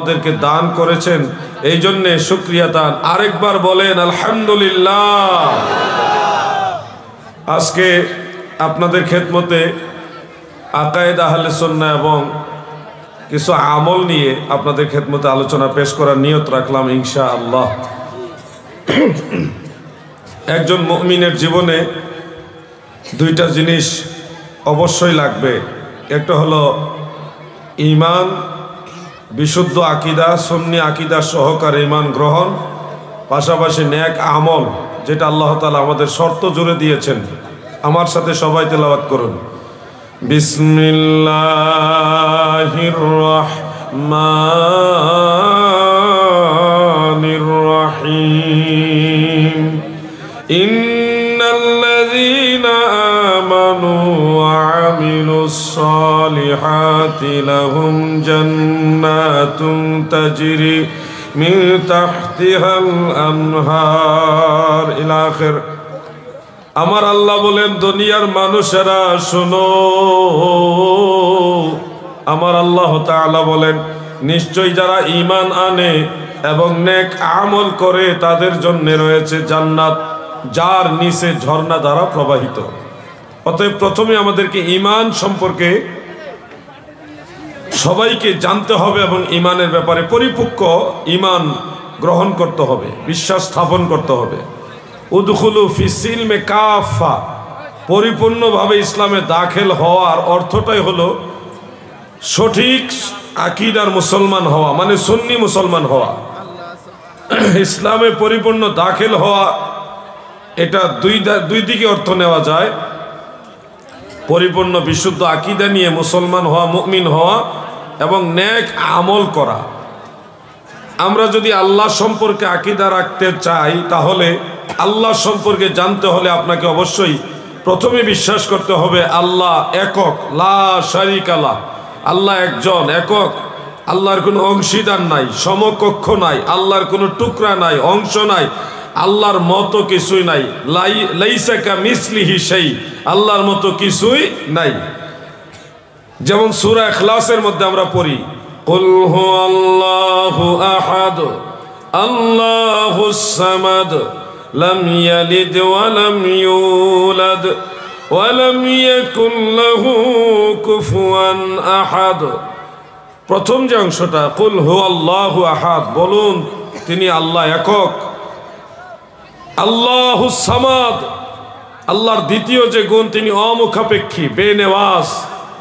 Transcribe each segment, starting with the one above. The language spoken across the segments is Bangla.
আমাদেরকে দান করেছেন, এই জন্যে শুকরিয়া দান। আরেকবার বলেন আলহামদুলিল্লাহ। আজকে আপনাদের খেদমতে আকায়েদ আহলে সুন্নাহ এবং কিছু আমল নিয়ে আপনাদের খেদমতে আলোচনা পেশ করার নিয়ত রাখলাম ইনশাআল্লাহ। একজন মুমিনের জীবনে দুইটা জিনিস অবশ্যই লাগবে। একটা হলো ঈমান, বিশুদ্ধ আকীদা, সুন্নি আকীদা সহকারে ঈমান গ্রহণ, পাশাপাশি নেক আমল, যেটা আল্লাহ তাআলা আমাদের শর্ত জুড়ে দিয়েছেন। আমার সাথে সবাই তেলাওয়াত করুন। বিসমিল্লাহির রহমানির রহিম। ইন্নাল্লাযীনা আমানু ওয়া আমিলুস সালিহাতি লাহুম জান্নাতুন তাজরি মিন তাহতিহাল আনহার ইলা আখির। আমার আল্লাহ বলেন, দুনিয়ার মানুষেরা শোনো, আমার আল্লাহ তাআলা বলেন, নিশ্চয়ই যারা ঈমান আনে এবং নেক আমল করে তাদের জন্য রয়েছে জান্নাত, যার নিচে ঝর্ণা দ্বারা প্রবাহিত। অতএব প্রথমে আমাদেরকে ঈমান সম্পর্কে সবাইকে জানতে হবে এবং ঈমানের ব্যাপারে পরিপক্ক ঈমান গ্রহণ করতে হবে, বিশ্বাস স্থাপন করতে হবে। উদখুলু ফিসিলমে কাফা, পরিপূর্ণভাবে ইসলামে দাখিল হওয়ার অর্থটাই হলো সঠিক আকীদার মুসলমান হওয়া, মানে সুন্নি মুসলমান হওয়া। ইসলামে পরিপূর্ণ দাখিল হওয়া, এটা দুই দিকে অর্থ নেওয়া যায়। পরিপূর্ণ বিশুদ্ধ আকীদা নিয়ে মুসলমান হওয়া, মুমিন হওয়া এবং নেক আমল করা। আমরা যদি আল্লাহ সম্পর্কে আকীদা রাখতে চাই, তাহলে আল্লাহ সম্পর্কে জানতে হলে আপনাকে অবশ্যই প্রথমে বিশ্বাস করতে হবে আল্লাহ একক, লা শারীকা লাহ, আল্লাহ একজন, একক, আল্লাহর কোনো অংশীদার নাই, সমকক্ষ নাই, আল্লাহর কোনো টুকরা নাই, অংশ নাই, আল্লাহর মতো কিছুই নাই। লাইসা কামিসলিহি শাই, আল্লাহর মতো কিছুই নাই। যেমন সূরা ইখলাসের মধ্যে আমরা পড়ি, কুল হুয়াল্লাহু আহাদ আল্লাহুস সামাদ লাম ইয়ালিদ ওয়া লাম ইউলাদ ওয়া লাম ইয়াকুল লাহু কুফুয়ান আহাদ। প্রথম যে অংশটা, কুল হুয়াল্লাহু আহাদ, বলুন তিনি আল্লাহ একক। আল্লাহুস সামাদ, আল্লাহর দ্বিতীয় যে গুণ, তিনি অমুখাপেক্ষী, বেনেওয়াজ,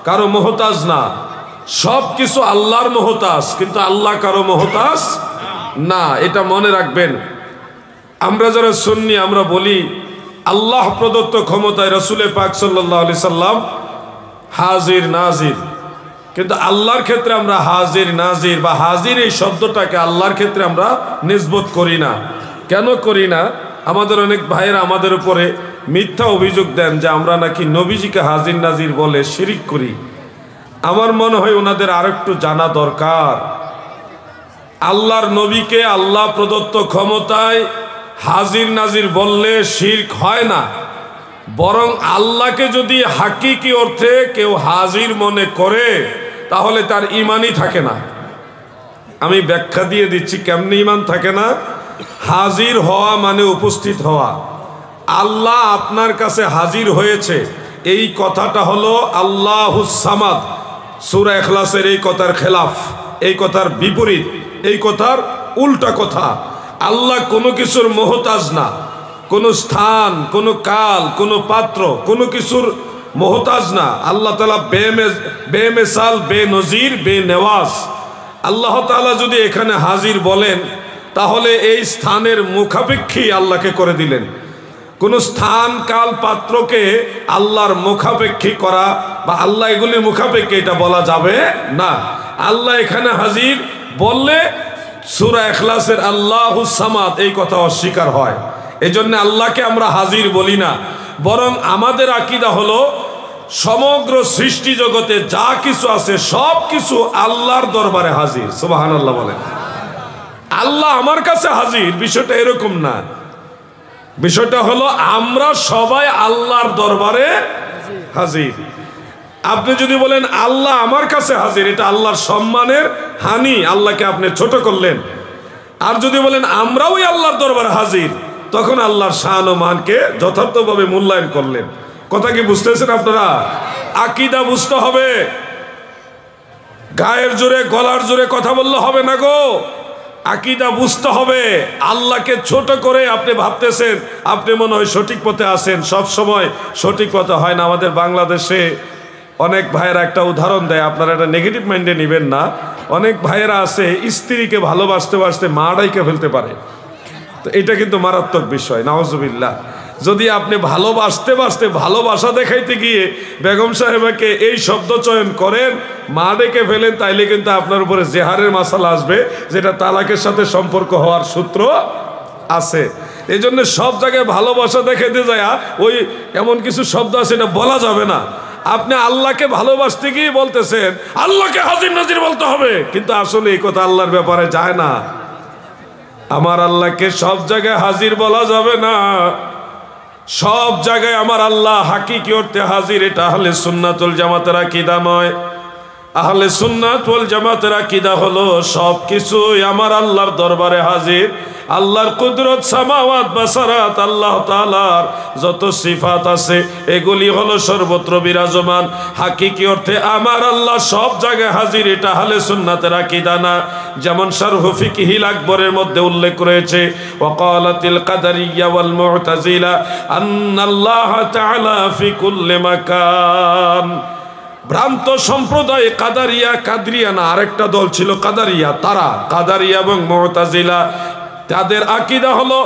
কারো মোহতাজ না। সব কিছু আল্লাহর মোহতাজ, কিন্তু আল্লাহ কারো মোহতাজ না, এটা মনে রাখবেন। আমরা যারা সুন্নি, আমরা বলি আল্লাহ প্রদত্ত ক্ষমতায় রাসূলে পাক সাল্লাল্লাহু আলাইহি সাল্লাম হাজির নাজির, কিন্তু আল্লাহর ক্ষেত্রে আমরা হাজির নাজির বা হাজির এই শব্দটাকে আল্লাহর ক্ষেত্রে আমরা নিসবত করি না। কেন করি না? আমাদের অনেক ভাইয়েরা আমাদের উপরে মিথ্যা অভিযোগ দেন যে আমরা নাকি নবীজিকে হাজির নাজির বলে শিরিক করি। আমার মনে হয় ওনাদের আরেকটু জানা দরকার, আল্লাহর নবীকে আল্লাহ প্রদত্ত ক্ষমতায় হাজির নাজির বললে শিরক হয় না, বরং আল্লাহকে যদি হাকিকি অর্থে কেউ হাজির মনে করে তাহলে তার ঈমানই থাকে না। আমি ব্যাখ্যা দিয়ে দিচ্ছি কেমনে ঈমান থাকে না। হাজির হওয়া মানে উপস্থিত হওয়া। আল্লাহ আপনার কাছে হাজির হয়েছে, এই কথাটা হলো আল্লাহুস সামাদ। সূরা ইখলাসের এই কথার খেলাফ, এই কথার বিপরীত, এই কথার উল্টা কথা। আল্লাহ কোনো কিছুর মোহতাজ না, কোনো স্থান, কোনো কাল, কোনো পাত্র, কোনো কিছুর মোহতাজ না। আল্লাহ তাআলা বেমিসাল, বেনজির, বেনেওয়াজ। আল্লাহ তাআলা যদি এখানে হাজির বলেন, তাহলে এই স্থানের মুখাপেক্ষী আল্লাহকে করে দিলেন। কোনো স্থান, কাল, পাত্রকে আল্লাহর মুখাপেক্ষী করা বা আল্লাহ এগুলির মুখাপেক্ষী, এটা বলা যাবে না। আল্লাহ এখানে হাজির বললে সূরা ইখলাসের আল্লাহুস সামাদ এই কথা অস্বীকার হয়। এজন্য আল্লাহকে আমরা হাজির বলি না, বরং আমাদের আকীদা হলো সমগ্র সৃষ্টি জগতে যা কিছু আছে সব কিছু আল্লাহর দরবারে হাজির। সুবহানাল্লাহ বলেন। আল্লাহ আমার কাছে হাজির, বিষয়টা এরকম না। বিষয়টা হলো আমরা সবাই আল্লাহর দরবারে হাজির। আপনি যদি বলেন আল্লাহ আমার কাছে হাজির, এটা আল্লাহর সম্মানের হানি, আল্লাহকে আপনি ছোট করলেন। আর যদি বলেন আমরাও আল্লাহর দরবারে হাজির, তখন আল্লাহর শান ও মানকে যথার্থভাবে মূল্যায়ন করলেন। কথা কি বুঝতেছেন আপনারা? আকীদা বুঝতে হবে। গায়ের জোরে গলার জোরে কথা বললে হবে না গো, আকীদা বুঝতে হবে। আল্লাহকে ছোট করে আপনি ভাবতেছেন আপনি মনে হয় সঠিক পথে আছেন, সব সময় সঠিক পথে হয় না। আমাদের বাংলাদেশে অনেক ভাইয়েরা একটা উদাহরণ দেয়, আপনারা এটা নেগেটিভ মাইন্ডে নেবেন না। অনেক ভাইয়েরা আছে স্ত্রীকে ভালোবাসতে বাসতে মারাইকে ফেলতে পারে, তো এটা কিন্তু মারাত্মক বিষয়, নাউজুবিল্লাহ। যদি আপনি ভালোবাসতে বাসতে ভালোবাসা দেখাইতে গিয়ে বেগম সাহেবাকে এই শব্দ চয়ন করেন, মা ডেকে ফেলেন, তাইলে কিন্তু আপনার উপরে জেহারের মাসালা আসবে, যেটা তালাকের সাথে সম্পর্ক হওয়ার সূত্র আছে। এই জন্য সব জায়গায় ভালোবাসা দেখাইতে যায় ওই এমন কিছু শব্দ আছে এটা বলা যাবে না। আপনি আল্লাহকে ভালোবাসতে গিয়ে বলতেছেন আল্লাহকে হাজির নাজির বলতে হবে, কিন্তু আসলে এই কথা আল্লাহর ব্যাপারে যায় না। আমার আল্লাহকে সব জায়গায় হাজির বলা যাবে না। সব জায়গায় আমার আল্লাহ হাকিকি অর্থে হাজির, এটা আহলে সুন্নাতুল জামাতের আকীদা নয়। আহলে সুন্নাত ওয়াল জামাতের আকীদা হলো সব কিছুই আমার আল্লাহর দরবারে হাজির। আল্লাহর কুদরত, সামাওয়াত বাসারাত, আল্লাহ তাআলার যত সিফাত আছে এগুলি হলো সর্বত্র বিরাজমান। হাকিকি অর্থে আমার আল্লাহ সব জায়গায় হাজির, এটা আহলে সুন্নাতের আকীদা না। যেমন শারহু ফিকহিল আকবরের মধ্যে উল্লেখ রয়েছে, ওয়াকালাতিল কাদারিয়া ওয়াল মুতাজিলা আন্নাল্লাহ তাআলা ফি কুল্লি মাকান। ভ্রান্ত সম্প্রদায় কাদারিয়া, কাদরিয়া না, আরেকটা দল ছিল কাদারিয়া, তারা কাদারিয়া এবং মুতাজিলা, তাদের আকীদা হলো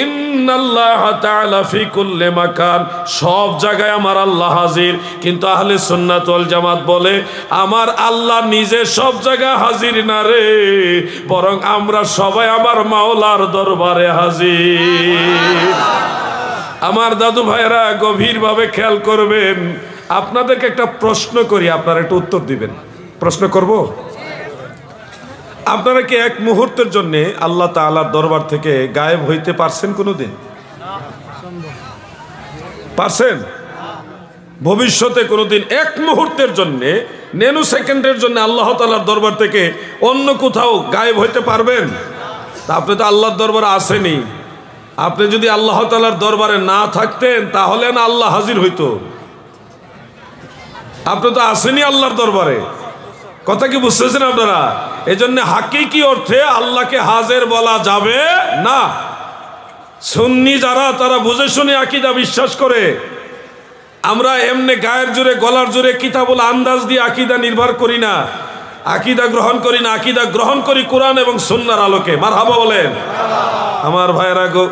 ইন্নাল্লাহ তাআলা ফি কুল্লি মাকান, সব জায়গায় আমার আল্লাহ হাজির। কিন্তু আহলে সুন্নাত ওয়াল জামাত বলে আমার আল্লাহ নিজে সব জায়গায় হাজির না রে, বরং আমরা সবাই আমার মাওলার দরবারে হাজির। আমার দাদু ভাইরা গভীরভাবে খেয়াল করবেন। আপনাদেরকে একটা প্রশ্ন করি, আপনারা একটু উত্তর দিবেন। প্রশ্ন করব, আপনারা কি এক মুহূর্তের জন্য আল্লাহ তাআলার দরবার থেকে গায়েব হইতে পারছেন কোনোদিন? পারছেন? ভবিষ্যতে কোনোদিন এক মুহূর্তের জন্য, ন্যানো সেকেন্ডের জন্য আল্লাহ তাআলার দরবার থেকে অন্য কোথাও গায়েব হইতে পারবেন? তা আপনি তো আল্লাহর দরবারে আসেনি। আপনি যদি আল্লাহ তাআলার দরবারে না থাকতেন তাহলে না আল্লাহ হাজির হইতো। আপনি তো আসেনি আল্লাহর দরবারে। কথা কি বুঝতেছেন আপনারা? এই জন্য হাকিকি অর্থে আল্লাহকে হাজির বলা যাবে না। সুন্নি যারা, তারা বুঝে শুনে আকীদা বিশ্বাস করে। আমরা এমনি গায়ের জোরে গলার জোরে কিতাবুল আন্দাজ দিয়ে আকীদা নির্ভর করি না, আকীদা গ্রহণ করি না। আকীদা গ্রহণ করি কোরআন এবং সুন্নাহর আলোকে। মারহাবা বলেন আমার ভাইরা গো।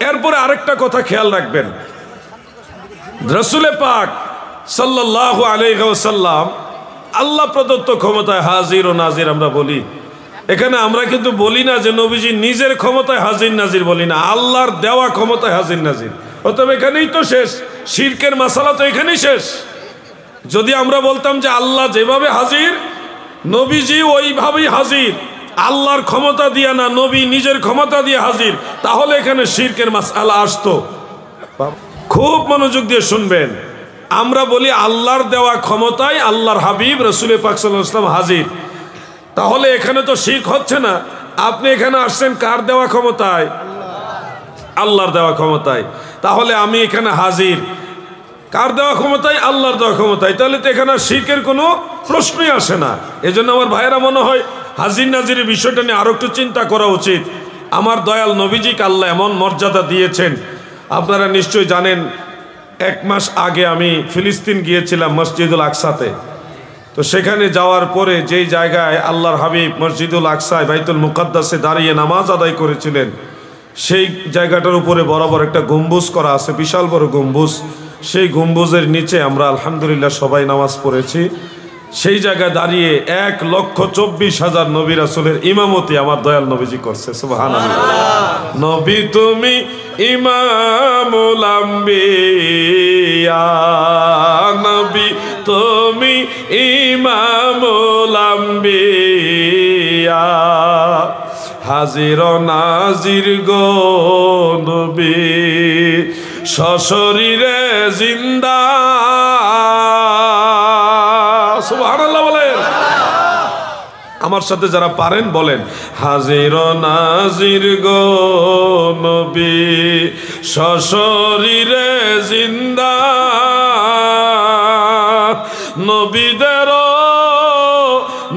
এরপরে আরেকটা কথা খেয়াল রাখবেন, রাসূল পাক সাল্লাল্লাহু আলাইহি ওয়াসাল্লাম আল্লাহ প্রদত্ত ক্ষমতায় হাজির ও নাজির আমরা বলি। এখানে আমরা কিন্তু বলি না যে নবীজি নিজের ক্ষমতায় হাজির নাজির, বলি না, আল্লাহর দেওয়া ক্ষমতায় হাজির নাজির। অতএব এখানেই তো শেষ, শিরকের মাসালা তো এখানেই শেষ। যদি আমরা বলতাম যে আল্লাহ যেভাবে হাজির নবীজি ওইভাবেই হাজির, আল্লাহর ক্ষমতা দিয়া না, নবী নিজের ক্ষমতা দিয়ে হাজির, তাহলে এখানে শিরকের মাসালা আসতো। খুব মনোযোগ দিয়ে শুনবেন। আমরা বলি আল্লাহর দেওয়া ক্ষমতায় আল্লাহর হাবিব রাসূল পাক সাল্লাল্লাহু আলাইহি ওয়াসাল্লাম হাজির, তাহলে এখানে তো শিরক হচ্ছে না। আপনি এখানে আসছেন কার দেওয়া ক্ষমতায়? আল্লাহর দেওয়া ক্ষমতায়। তাহলে আমি এখানে হাজির কার দেওয়া ক্ষমতায়? আল্লাহর দেওয়া ক্ষমতায়। তাহলে তো এখানে শিরকের কোনো প্রশ্নই আসে না। এজন্য আমার ভাইয়েরা মনে হয় হাজির নাজিরের বিষয়টা নিয়ে আরো একটু চিন্তা করা উচিত। আমার দয়াল নবীজিকে আল্লাহ এমন মর্যাদা দিয়েছেন, আপনারা নিশ্চয়ই জানেন। এক মাস আগে আমি ফিলিস্তিন গিয়েছিলাম মসজিদুল আকসাতে। তো সেখানে যাওয়ার পরে যেই জায়গায় আল্লাহর হাবিব মসজিদুল আকসায় বাইতুল মুকাদ্দাসে দাঁড়িয়ে নামাজ আদায় করেছিলেন, সেই জায়গাটার উপরে বরাবর একটা গম্বুজ করা আছে, বিশাল বড় গম্বুজ। সেই গম্বুজের নিচে আমরা আলহামদুলিল্লাহ সবাই নামাজ পড়েছি। সেই জায়গায় দাঁড়িয়ে 1,24,000 নবী রাসূলের ইমামতি আমার দয়াল নবীজি করছে। সুবহানাল্লাহ। নবী তুমি ইমামুল আম্বিয়া, নবী তুমি ইমামুল আম্বিয়া, হাজির নাজির গো নবী, সশরীরে জিন্দা আমার সাথে যারা পারেন বলেন, হাজির নাজির গো নবী সশরীরে জিন্দা, নবীদের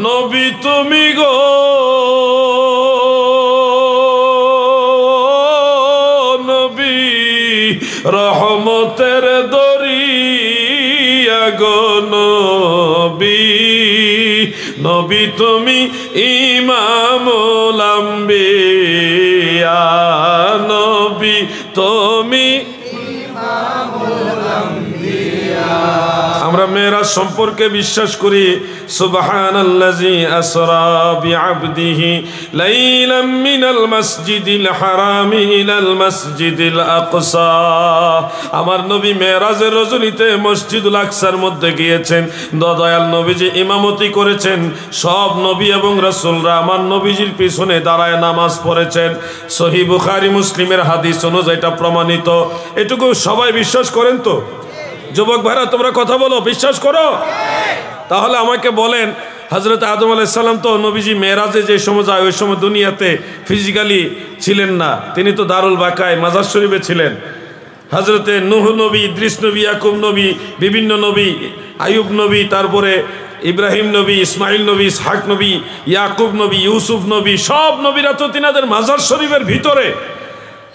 নবী তুমি গো নবী, রহমতের দরিয়া গো নবী, নবী তুমি ইমামুল আম্বিয়া, নবী তুমি ইমামুল আম্বিয়া। আমরা মেরাজ সম্পর্কে বিশ্বাস করি, সুবহানাল্লাযী আসরা বিআবদিহি লাইলাম মিনাল মাসজিদিল হারামি ইলাল মাসজিদিল আকসা। আমার নবী মেরাজের রজনীতে মসজিদুল আকসার মধ্যে গিয়েছেন, দয়াল নবীজি ইমামতি করেছেন। সব নবী এবং রাসূলরা আমার নবীজির পিছনে দাঁড়ায় নামাজ পড়েছেন। সহিহ বুখারী মুসলিমের হাদিস অনুযায়ী এটা প্রমাণিত। এটুকু সবাই বিশ্বাস করেন তো? যুবক ভাইরা তোমরা কথা বলো, বিশ্বাস করো? তাহলে আমাকে বলেন, হযরত আদম আলাইহিস সালাম তো নবীজি মেরাজে যে সময় যায় ওই সময় দুনিয়াতে ফিজিক্যালি ছিলেন না, তিনি তো দারুল বাকায় মাজার শরীফে ছিলেন। হযরতে নূহ নবী, ইদ্রিস নবী, ইয়াকুব নবী, বিভিন্ন নবী, আইয়ুব নবী, তারপরে ইব্রাহিম নবী, ইসমাইল নবী, ইসহাক নবী, ইয়াকুব নবী, ইউসুফ নবী, সব নবীরা তো তিনাদের মাজার শরীফের ভিতরে।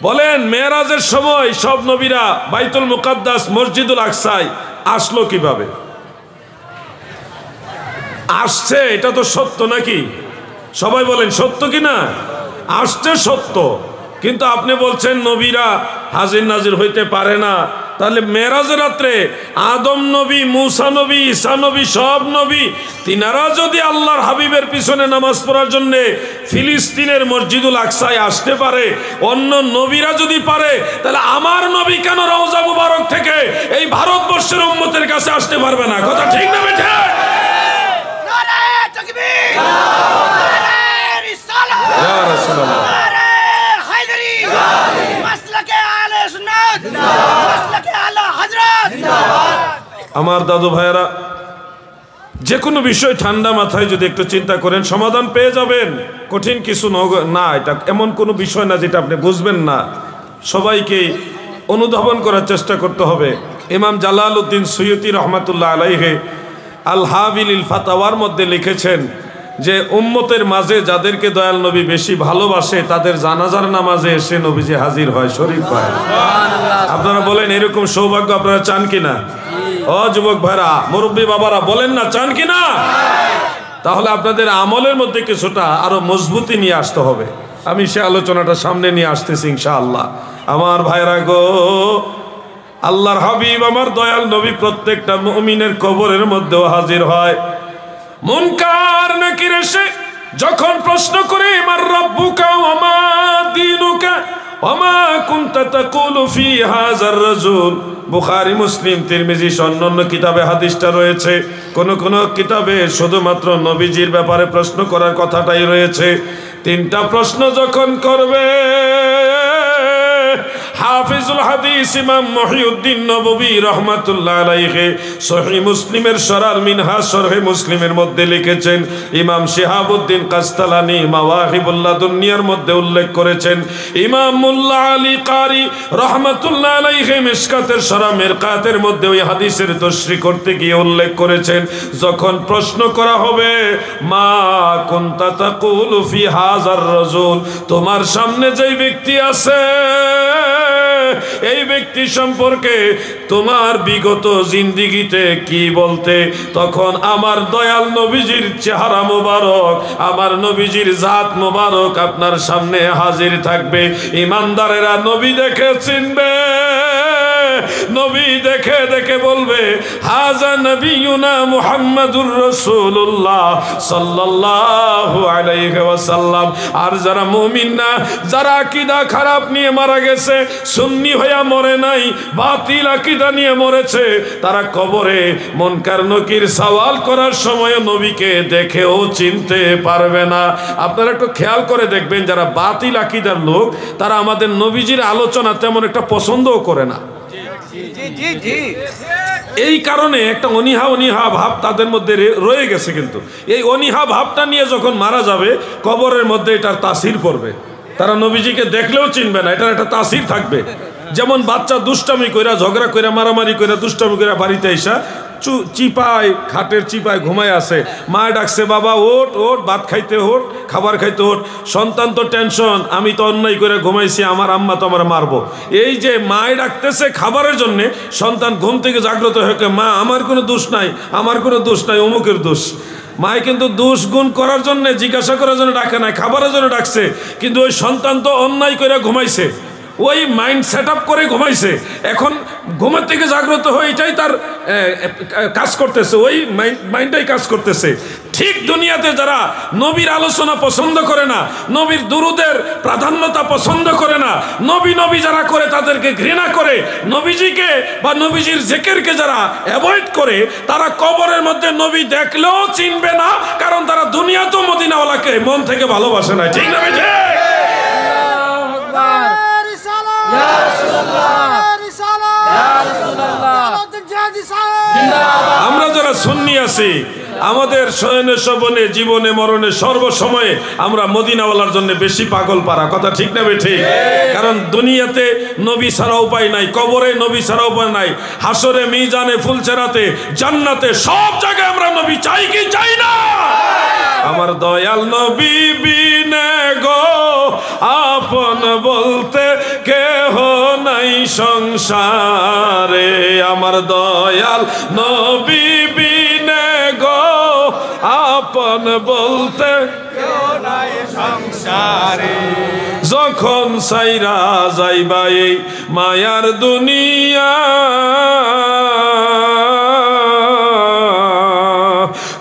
বলেন মেরাজের সময় সব নবীরা বাইতুল মুকাদ্দাস মসজিদুল আকসায় আসলো কিভাবে? আসছে, এটা তো সত্য নাকি? সবাই বলেন সত্য কি না? আসছে সত্য, কিন্তু আপনি বলছেন নবীরা হাজির নাজির হইতে পারে না। তাহলে মেরাজের রাত্রে আদম নবী, মূসা নবী, ঈসা নবী, সব নবী তিনারা যদি আল্লাহর হাবিবের পিছনে নামাজ পড়ার জন্য ফিলিস্তিনের মসজিদুল আকসায় আসতে পারে, অন্য নবীরা যদি পারে, তাহলে আমার নবী কেন রওজা মুবারক থেকে এই ভারতবর্ষের উম্মতের কাছে আসতে পারবে না? কথা ঠিক না বেঠে? নারে তাকবীর, নারে রিসালাত, ইয়া রাসূলুল্লাহ, নারে হায়দারি, মাসলাকে আহলে সুন্নাত, মাসলাকে আলা হযরত। আমার দাদু ভাইয়েরা, যে কোনো বিষয় ঠান্ডা মাথায় যদি একটু চিন্তা করেন সমাধান পেয়ে যাবেন। কঠিন কিছু না, এটা এমন কোনো বিষয় না যেটা আপনি বুঝবেন না। সবাইকে অনুধাবন করার চেষ্টা করতে হবে। ইমাম জালালউদ্দিন সুয়ুতি রহমাতুল্লাহ আলাইহি আল হাবিলিল ফাতাওয়ার মধ্যে লিখেছেন যে উম্মতের মাঝে যাদেরকে দয়াল নবী বেশি ভালোবাসে তাদের জানাজার নামাজে এসে নবীজি হাজির হয়, শরীক হয়। আপনারা বলেন এরকম সৌভাগ্য আপনারা চান কিনা? ও যুবক ভাইরা, মুরব্বী বাবারা বলেন না, চান কিনা? তাহলে আপনাদের আমলের মধ্যে কিছুটা আরো মজবুতি নিয়ে আসতে হবে। আমি সে আলোচনাটা সামনে নিয়ে আসতেছি ইনশাআল্লাহ। আমার ভাইরা গো, আল্লাহর হাবিব আমার দয়াল নবী প্রত্যেকটা মুমিনের কবরের মধ্যেও হাজির হয়। মুনকার নাকির এসে যখন প্রশ্ন করে মার রাব্বুকা ওয়া মা দীনুকা ওয়া মা কুনতা তাকুলু ফি হাযার রাজুল, বুখারী, মুসলিম, তিরমিজি অন্যান্য কিতাবে হাদিসটা রয়েছে। কোন কোন কিতাবে শুধুমাত্র নবীজির ব্যাপারে প্রশ্ন করার কথাটাই রয়েছে। তিনটা প্রশ্ন যখন করবে হাফিজুল হাদিস ইমাম মহিউদ্দিন নববী রহমাতুল্লাহ আলাইহি সহিহ মুসলিমের শরাল মিনহাজ শরহে মুসলিমের মধ্যে লিখেছেন। ইমাম শিহাবুদ্দিন কাস্তালানি মাওয়াহিবুল্লাহ দুনিয়ার মধ্যে উল্লেখ করেছেন। ইমাম মুল্লা আলী কারি রহমাতুল্লাহ আলাইহি মিশকাতের শরা মিরকাতের মধ্যে ওই হাদিসের তশরিহ করতে গিয়ে উল্লেখ করেছেন, যখন প্রশ্ন করা হবে মা কুনতা তাকুলু ফি হাযার রাজুল, তোমার সামনে যেই ব্যক্তি আছে এই ব্যক্তি সম্পর্কে তোমার বিগত জিন্দিগিতে কি বলতে, তখন আমার দয়াল নবীজির চেহারা মোবারক, আমার নবীজির জাত মোবারক আপনার সামনে হাজির থাকবে। ইমানদারেরা নবী দেখে চিনবে, নবী দেখে দেখে বলবে হাজা নবিয়ুনা মুহাম্মাদুর রাসূলুল্লাহ সাল্লাল্লাহু আলাইহি ওয়াসাল্লাম। আর যারা মুমিন না, যারা আকীদা খারাপ নিয়ে মারা গেছে, সুন্নি হইয়া মরে নাই, বাতিল আকীদা নিয়ে মরেছে, তারা কবরে মুনকার নকির সওয়াল করার সময় নবীকে দেখেও চিনতে পারবে না। আপনারা একটু খেয়াল করে দেখবেন, যারা বাতিল আকীদার লোক তারা আমাদের নবীজির আলোচনা তেমন একটা পছন্দও করে না। এই কারণে একটা অনীহা ভাব তাদের মধ্যে রয়ে গেছে। কিন্তু এই অনীহা ভাবটা নিয়ে যখন মারা যাবে কবরের মধ্যে এটার তাসির পড়বে, তারা নবীজিকে দেখলেও চিনবে না, এটার একটা তাসির থাকবে। যেমন বাচ্চা দুষ্টামি কইরা ঝগড়া কইরা মারামারি কইরা দুষ্টামি কইরা বাড়িতে আইসা চিপায় খাটের চিপায় ঘুমায় আছে, মা ডাকছে বাবা ওঠ ওঠ ভাত খাইতে ওঠ খাবার খাইতে ওঠ, সন্তান তো টেনশন, আমি তো অন্যায় করে ঘুমাইছি, আমার আম্মা তো আমার মারবো। এই যে মায় ডাকতেছে খাবারের জন্যে, সন্তান ঘুম থেকে জাগ্রত হয়ে মা আমার কোনো দোষ নাই, আমার কোনো দোষ নাই, অমুকের দোষ। মায় কিন্তু দোষ গুণ করার জন্য জিজ্ঞাসা করার জন্য ডাকে নাই, খাবারের জন্য ডাকছে। কিন্তু ওই সন্তান তো অন্যায় করে ঘুমাইছে, ওই মাইন্ড সেট আপ করে ঘুমাইছে, এখন ঘুমের থেকে জাগ্রত হয়ে এটাই তার কাজ করতেছে, ওই মাইন্ডটাই কাজ করতেছে। ঠিক দুনিয়াতে যারা নবীর আলোচনা পছন্দ করে না, নবীর দুরুদের প্রাধান্যতা পছন্দ করে না, নবী যারা করে তাদেরকে ঘৃণা করে, নবীজিকে বা নবীজির জিকিরকে যারা অ্যাভয়েড করে, তারা কবরের মধ্যে নবী দেখলেও চিনবে না, কারণ তারা দুনিয়াতেও মদিনাওয়ালাকে মন থেকে ভালোবাসে না। ঠিক না বেঠে? আমরা যারা সুন্নি আছি, আমাদের শয়নে স্বপনে জীবনে মরণে সর্বসময়ে আমরা মদিনাওয়ালার জন্য বেশি পাগল পারা, কথা ঠিক না বেঠে? কারণ দুনিয়াতে নবী ছাড়া উপায় নাই, কবরে নবী ছাড়া উপায় নাই, হাসরে মিজানে ফুলচেরাতে জান্নাতে সব জায়গায় আমরা নবী চাই কি চাই না? আমার দয়াল নবী বিনে গো আপন বলতে কেহ নাই সংসারে, আমার দয়াল নবী বিনে গো আপন বলতে কেহ নাই সংসারে। যখন সাইরা যাইবা এই মায়ার দুনিয়া,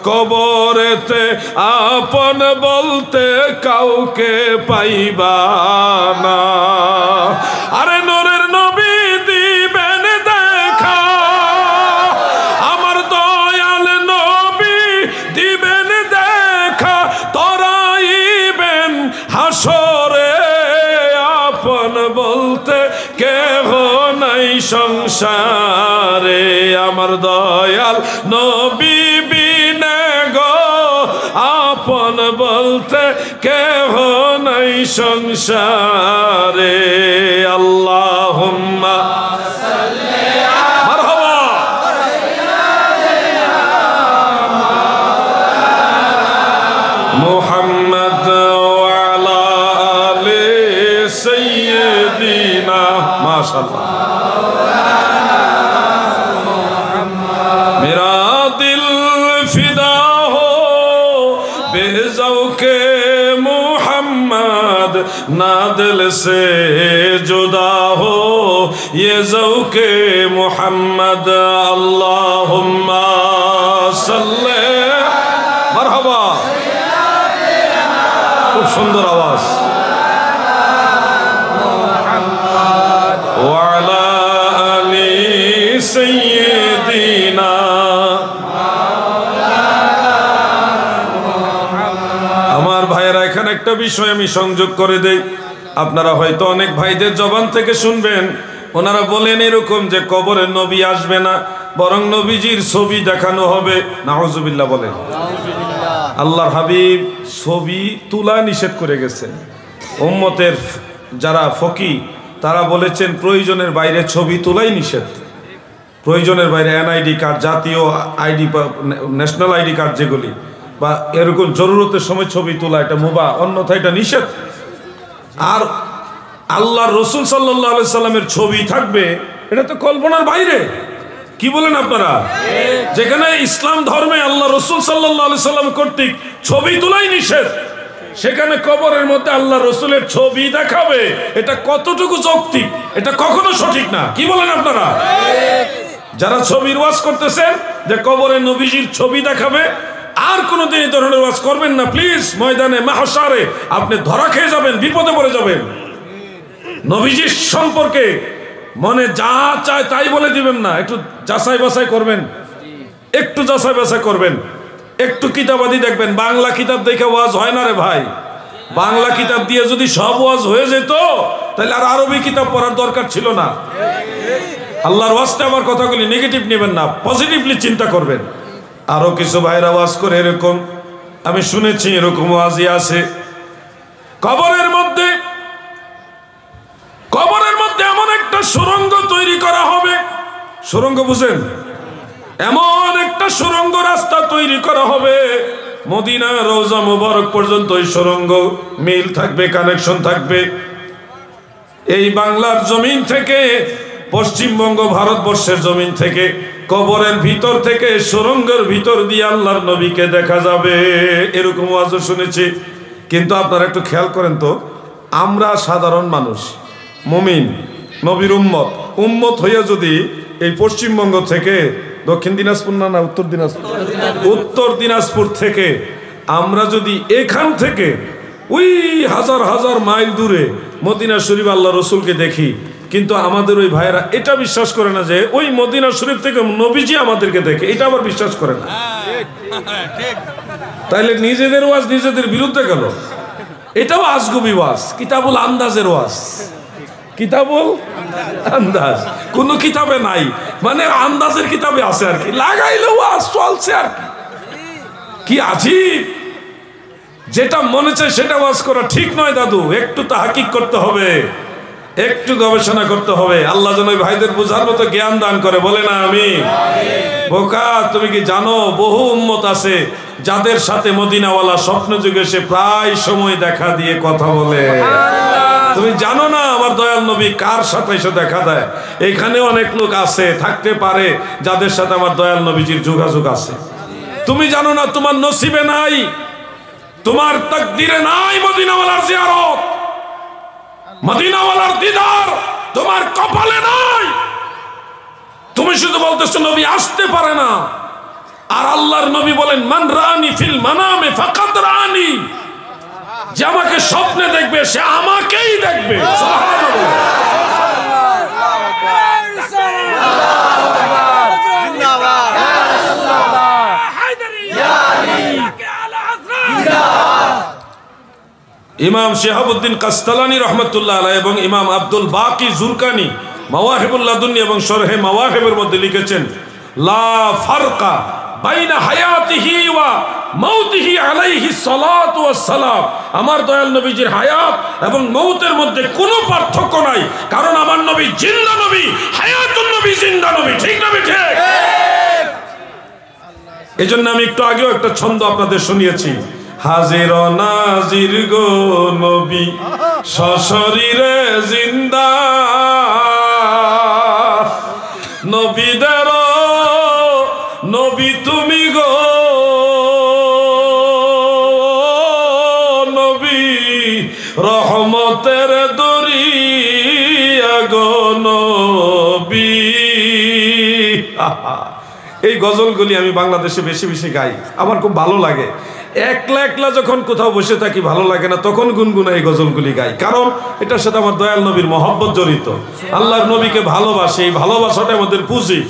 কবরেতে আপন বলতে কাউকে পাইবা না। আরে নূরের নবী দিবেন দেখা, আমার দয়াল নবী দিবেন দেখা, তরাইবেন হাসরে আপন বলতে কেহ নাই সংসারে, আমার দয়াল নবী বিনে গো আপন বলতে কেহ নাই সংসারে। আল্লাহুম্মা মারহাবা। মুহাম্মদ ওয়া আলা আলি সাইয়্যিদিনা, মাশাআল্লাহ। मेरा दिल फिदा हो बेज़ौक़े मुहम्मद, ना दिल से जुदा हो ये ज़ौक़े मुहम्मद। अल्लाहुम्मा सल्ले मरहबा। खूब सुंदर आवाज। वाला अली सय्यिदिना। আমার ভাইয়েরা, এখানে একটা বিষয় আমি সংযোগ করে দেই, আপনারা হয়তো অনেক ভাইদের জবান থেকে শুনবেন, ওনারা বলেন এরকম যে কবরে নবী আসবে না, বরং নবীজির ছবি দেখানো হবে। নাউজুবিল্লাহ বলেন। আল্লাহর হাবিব ছবি তোলা নিষেধ করে গেছেন। উম্মতের যারা ফকি তারা বলেছেন প্রয়োজনের বাইরে ছবি তোলাই নিষেধ। প্রয়োজনের বাইরে এনআইডি কার্ড, জাতীয় আইডি, ন্যাশনাল আইডি কার্ড যেগুলি, বা এরকম জরুরতের সময় ছবি তোলা, এটা মুবাহ, অন্যথায় এটা নিষেধ। আর আল্লাহ রসুল সাল্লাল্লাহু আলাইহি সাল্লামের ছবি থাকবে, এটা তো কল্পনার বাইরে। কি বলেন আপনারা? যেখানে ইসলাম ধর্মে আল্লাহ রসুল সাল্লাল্লাহু আলাইহি সাল্লাম কর্তৃক ছবি তোলাই নিষেধ, সেখানে কবরের মধ্যে আল্লাহ রসুলের ছবি দেখাবে, এটা কতটুকু যৌক্তিক? এটা কখনো সঠিক না। কি বলেন আপনারা? যারা ছবির ওয়াজ করতেছেন যে কবরে নবীজির ছবি দেখাবে, আর কোনোদিন এই ধরনের ওয়াজ করবেন না প্লিজ। ময়দানে মাহশারে আপনি ধরা খেয়ে যাবেন, বিপদে পড়ে যাবেন। নবীজির সম্পর্কে মনে যা চায় তাই বলে দিবেন না, একটু যাচাই বাছাই করবেন, একটু যাচাই বাছাই করবেন, একটু কিতাবাদি দেখবেন। বাংলা কিতাব দেখে ওয়াজ হয় না রে ভাই। বাংলা কিতাব দিয়ে যদি সব ওয়াজ হয়ে যেত তাহলে আর আরবি কিতাব পড়ার দরকার ছিল না। আল্লাহর ওয়াজতে আমার কথাগুলি নেগেটিভ নেবেন না, পজিটিভলি চিন্তা করবেন। আরো কিছু ভাইরা ওয়াজ করে এরকম আমি শুনেছি, এরকম ওয়াজি আছে, কবরের মধ্যে এমন একটা সুড়ঙ্গ তৈরি করা হবে। সুড়ঙ্গ বুঝেন? এমন একটা সুড়ঙ্গ রাস্তা তৈরি করা হবে, মদিনা রওজা মুবারক পর্যন্ত এই সুড়ঙ্গ মিল থাকবে, কানেকশন থাকবে। এই বাংলার জমিন থেকে, পশ্চিমবঙ্গ ভারতবর্ষের জমিন থেকে, কবরের ভিতর থেকে সুড়ঙ্গের ভিতর দিয়ে আল্লাহর নবীকে দেখা যাবে, এরকম ওয়াজও শুনেছি। কিন্তু আপনারা একটু খেয়াল করেন তো, আমরা সাধারণ মানুষ, মুমিন, নবীর উম্মত হইয়া যদি এই পশ্চিমবঙ্গ থেকে দক্ষিণ দিনাজপুর না উত্তর দিনাজপুর থেকে আমরা যদি এখান থেকে ওই হাজার হাজার মাইল দূরে মদিনা শরীফ আল্লাহ রসুলকে দেখি, কিন্তু আমাদের ওই ভাইয়েরা এটা বিশ্বাস করে না যে ওই মদিনা শরীফ থেকে নবীজি আমাদেরকে দেখে, এটা আবার বিশ্বাস করে না। তাইলে নিজেদের ওয়াজ নিজেদের বিরুদ্ধে গেল। এটাও আজগুবি ওয়াজ, কিতাবুল আন্দাজের ওয়াজ। কিতাবুল আন্দাজ কোন কিতাবে নাই, মানে আন্দাজের কিতাবে আছে আর কি, লাগাইলে ওয়াজ চলছে আর কি আজীব। যেটা মনে চায় সেটা ওয়াজ করা ঠিক নয় দাদু, একটু তাহকিক করতে হবে, একটু গবেষণা করতে হবে। আল্লাহ যেন ওই ভাইদের বোঝার মতো জ্ঞান দান করে, বলে না আমি বোকা। তুমি কি জানো বহু উম্মত আছে যাদের সাথে মদিনাওয়ালা স্বপ্ন যুগে সে প্রায় সময় দেখা দিয়ে কথা বলে। তুমি জানো না আমার দয়াল নবী কার সাথে এসে দেখা দেয়? এখানে অনেক লোক আছে, থাকতে পারে, যাদের সাথে আমার দয়াল নবীজির যোগাযোগ আছে। তুমি জানো না, তোমার নসিবে নাই, তোমার তাকদিরে নাই মদিনাওয়ালার জিয়ারত, মদিনাওয়ালার দিদার তোমার কপালে নাই। তুমি শুধু বলতেছো নবী আসতে পারে না, আর আল্লাহর নবী বলেন মান রানি ফিল মানামে ফাকাত রানি, যে আমাকে স্বপ্নে দেখবে সে আমাকেই দেখবে। ইমাম শিহাবুদ্দিন কাস্তালানি রহমতুল্লাহ আলাইহি এবং ইমাম আব্দুল বাকি জুরকানি মাওয়াহিবুল লাদুন্নি এবং শরহে মাওয়াহিবের মধ্যে লিখেছেন, লা ফারকা বাইনা হায়াতিহি ওয়া মাউতিহি আলাইহি সালাতু ওয়াস সালাম। আমার দয়াল নবীজির হায়াত এবং মৌতের মধ্যে কোনো পার্থক্য নাই, কারণ আমার নবী জিন্দা নবী, হায়াতুন নবী জিন্দা নবী। ঠিক না ঠিক? এজন্য আমি একটু আগেও একটা ছন্দ আপনাদের শুনিয়েছি, হাজির ও নাজির গো নবী সশরীরে জিন্দা, নবীদের নবী তুমি গো নবী, রহমতের দরিয়া গো নবী। এই গজলগুলি আমি বাংলাদেশে বেশি বেশি গাই, আমার খুব ভালো লাগে। একলা একলা যখন কোথাও বসে থাকি ভালো লাগে না, তখন গুনগুনা এই গজলগুলি গাই, কারণ এটার সাথে আমার দয়াল নবীর মহব্বত জড়িত। আল্লাহর নবীকে ভালোবাসি, এই ভালোবাসাটা আমাদের পুঁজি।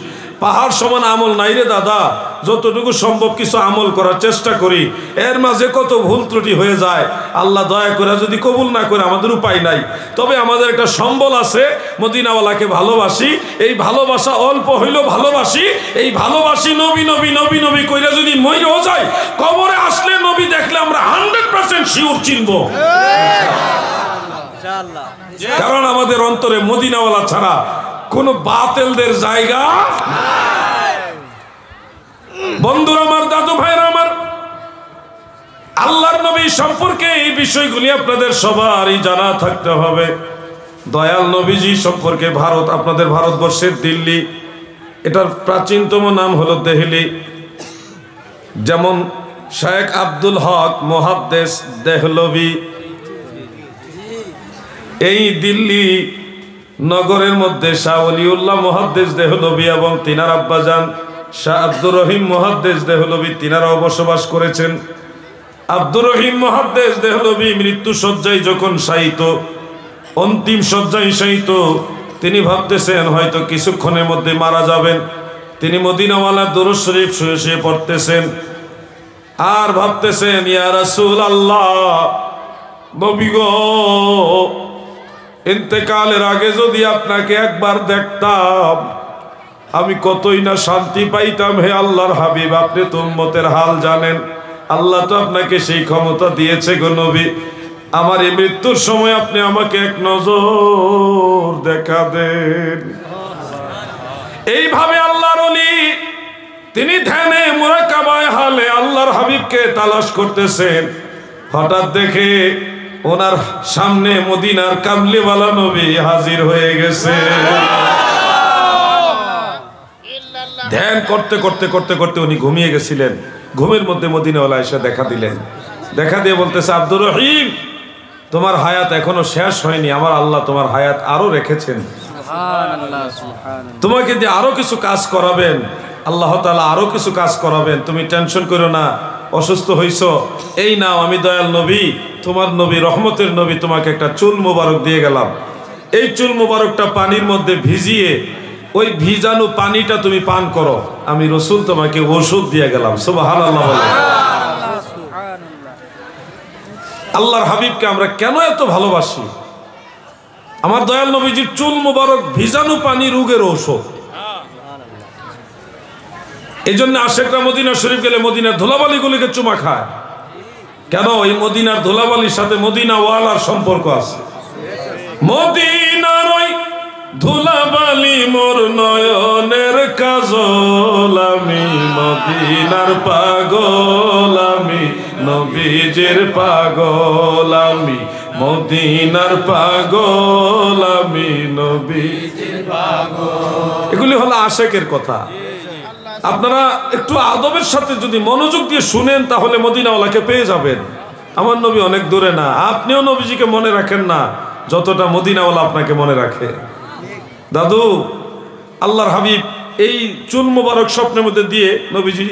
পাহাড় সমান আমল নাই রে দাদা, যতটুকু সম্ভব কিছু আমল করার চেষ্টা করি, এর মাঝে কত ভুল ত্রুটি হয়ে যায়। আল্লাহ দয়া করে যদি কবুল না করে আমাদের উপায় নাই, তবে আমাদের একটা সম্বল আছে, মদিনাওয়ালাকে ভালোবাসি। এই ভালোবাসা অল্প হইলেও ভালোবাসি, এই ভালোবাসি নবী নবী নবী নবী কইরা যদি মইরেও যায়, কবরে আসলে নবী দেখলে আমরা 100% শিওর চিনব, কারণ আমাদের অন্তরে মদিনাওয়ালা ছাড়া কোন বাতিলদের জায়গা। বন্ধুরা আমার, দাদু ভাইরা আমার, আল্লাহর নবী সম্পর্কে এই বিষয়গুলি আপনাদের সবারই জানা থাকতে হবে। দয়াল নবীজি সম্পর্কে ভারত, আপনাদের ভারতবর্ষের দিল্লি, এটার প্রাচীনতম নাম হলো দেহলি। যেমন শেখ আব্দুল হক মুহাদ্দিস দেহলভি, এই দিল্লি নগরের মধ্যে শাহ ওলিউল্লাহ মুহাদ্দিস দেহলভি এবং তিনার আব্বাজান শাহ আব্দুর রহিম মুহাদ্দিস দেহলভি তিনারাও বসবাস করেছেন। আব্দুর রহিম মুহাদ্দিস দেহলভি মৃত্যু শয্যায় যখন শায়িত, অন্তিম শয্যায় শায়িত, তিনি ভাবতেছেন হয়তো কিছুক্ষণের মধ্যে মারা যাবেন। তিনি মদিনাওয়ালার দুরূদ শরীফ শুয়ে শুয়ে পড়তেছেন আর ভাবতেছেন, ইয়া রাসূলুল্লাহ, নবী গো, ইন্তেকালের আগে যদি আপনাকে একবার দেখতাম, আমি কতই না শান্তি পাইতাম। হে আল্লাহর হাবিব, আপনি তো উম্মতের হাল জানেন। আল্লাহ তো আপনাকে সেই ক্ষমতা দিয়েছে গো নবী। আমার এই মৃত্যুর সময় আপনি আমাকে এক নজর দেখা দেন। এইভাবে আল্লাহর ওলি তিনি ধ্যানে মুরাকাবায় হালে আল্লাহর হাবিবকে তালাশ করতেছেন। হঠাৎ দেখে ওনার সামনে মদিনার কামলিওয়ালা নবী হাজির হয়ে গেছে। ধ্যান করতে করতে করতে করতে উনি ঘুমিয়ে গেছিলেন। ঘুমের মধ্যে মদিনাওয়ালা এসে দেখা দিলেন। দেখা দিয়ে বলতেছে, আব্দুর রহিম, তোমার হায়াত এখনো শেষ হয়নি, আমার আল্লাহ তোমার হায়াত আরো রেখেছেন। তোমাকে দিয়ে আরো কিছু কাজ করাবেন, আল্লাহ তাআলা আরো কিছু কাজ করাবেন। তুমি টেনশন করো না। অসুস্থ হইছো, এই নাও, আমি দয়াল নবী, তোমার নবী, রহমতের নবী, তোমাকে একটা চুল মোবারক দিয়ে গেলাম। এই চুল মোবারকটা পানির মধ্যে ভিজিয়ে ওই ভিজানো পানিটা তুমি পান করো। আমি রসুল তোমাকে ওষুধ দিয়ে গেলাম। সুবহানাল্লাহ বলে। আল্লাহর হাবিবকে আমরা কেন এত ভালোবাসি? আমার দয়াল নবীজির চুল মোবারক ভিজানো পানি রোগের ঔষধ। এই জন্য আশেকরা মদিনা শরীফ গেলে মদিনার ধুলাবালিগুলিকে চুমা খায়। কেন? এই মদিনার ধুলাবালির সাথে মদিনা ওয়ালার সম্পর্ক আছে। মদিনার ওই ধুলাবালি মোর নয়নের কাজল, আমি মদিনার পাগল, আমি নবীজির পাগল, আমি মদিনার পাগল, আমি নবীজির পাগল। এগুলি হলো আশেকের কথা। আপনারা একটু আদবের সাথে যদি মনোযোগ দিয়ে শুনেন তাহলে মদিনাওয়ালাকে পেয়ে যাবেন। আমার নবী অনেক দূরে না, আপনিও নবীজিকে মনে রাখেন না যতটা মদিনাওয়ালা আপনাকে মনে রাখে। দাদু, আল্লাহর হাবিব এই চুল মোবারক স্বপ্নের মধ্যে দিয়ে নবীজি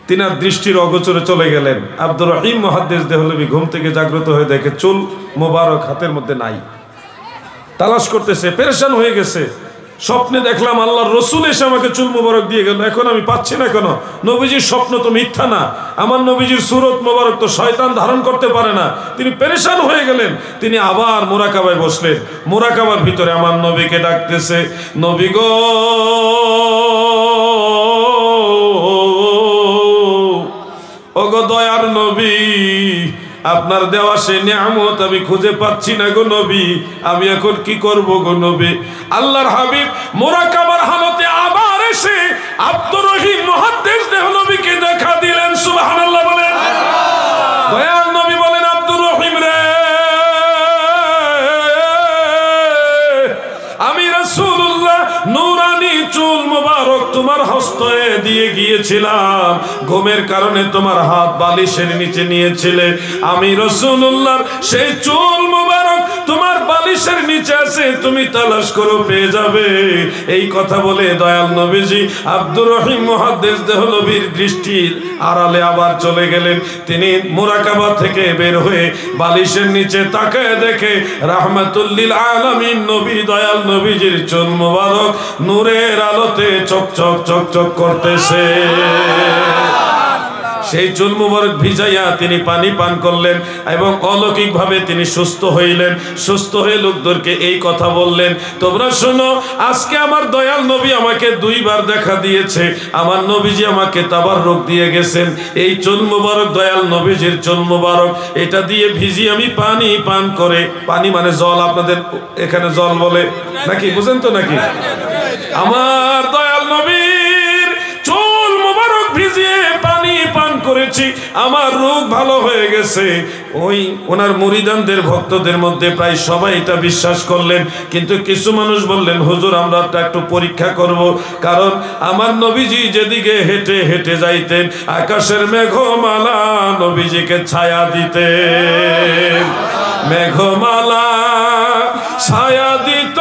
তিনার দৃষ্টির অগোচরে চলে গেলেন। আব্দুর রহিম মুহাদ্দিস দেহলভী ঘুম থেকে জাগ্রত হয়ে দেখে চুল মোবারক হাতের মধ্যে নাই। তালাশ করতেছে, পেরেশান হয়ে গেছে। স্বপ্নে দেখলাম আল্লাহর রসুল এসে আমাকে চুল মোবারক দিয়ে গেল, এখন আমি পাচ্ছি না কেন? নবীজির স্বপ্ন তো মিথ্যা না, আমার নবীজির সুরত মোবারক তো শয়তান ধারণ করতে পারে না। তিনি পেরেশান হয়ে গেলেন। তিনি আবার মুরাকাবায় বসলেন। মুরাকাবার ভিতরে আমার নবীকে ডাকতেছে, নবী গো, ওগো দয়ার নবী, আপনার দেওয়া সে নিয়ামত আমি খুঁজে পাচ্ছি না গো নবী, আমি এখন কি করব গো নবী? আল্লাহর হাবিব মুরাকাবার হালতে আবার এসে আব্দুর রহিম মুহাদ্দিস দেহলভীকে দেখা দিলেন। সুবহানাল্লাহ বলেন। দয়াল নবী বলেন, আব্দুর রহিম রে, আমি রাসূলুল্লাহ নূরানি চুল মোবারক তোমার হস্তে দিয়ে গিয়েছিলাম। ঘুমের কারণে তোমার হাত বালিশের নিচে নিয়েছিলে। আমি রাসূলুল্লাহর সেই চুল মোবারক তোমার বালিশের নিচে আছে, তুমি তালাশ করো, পেয়ে যাবে। এই কথা বলে দয়াল নবীজি আব্দুর রহিম মুহাদ্দিস দেহলভীর দৃষ্টির আড়ালে আবার চলে গেলেন। তিনি মুরাকাবা থেকে বের হয়ে বালিশের নিচে তাকায় দেখে রাহমাতুল লিল আলামিন নবী দয়াল নবীজির চুল মোবারক নূরের আলোতে চকচক চকচক করতেছে। সেই চুল মুবারক ভিজাইয়া তিনি পানি পান করলেন এবং অলৌকিকভাবে তিনি সুস্থ হইলেন। সুস্থ হয়ে লোকদেরকে এই কথা বললেন, তোমরা শোনো, আজকে আমার দয়াল নবী আমাকে দুইবার দেখা দিয়েছে। আমার নবীজি আমাকে তাবাররুক দিয়ে গেছেন। এই চুল মুবারক দয়াল নবীজির চুল মুবারক, এটা দিয়ে ভিজি আমি পানি পান করে, পানি মানে জল, আপনাদের এখানে জল বলে নাকি, বুঝেন তো নাকি? আমার দয়াল নবীর চুল মুবারক ভিজিয়ে পানি পান করেছি, আমার রোগ ভালো হয়ে গেছে। ওই ওনার মুরিদানদের ভক্তদের মধ্যে প্রায় সবাই এটা বিশ্বাস করলেন, কিন্তু কিছু মানুষ বললেন, হুজুর আমরা একটু পরীক্ষা করব, কারণ আমার নবীজি যেদিকে হেঁটে হেঁটে যাইতেন আকাশের মেঘমালা নবীজিকে ছায়া দিতেন। মেঘমালা ছায়া দিত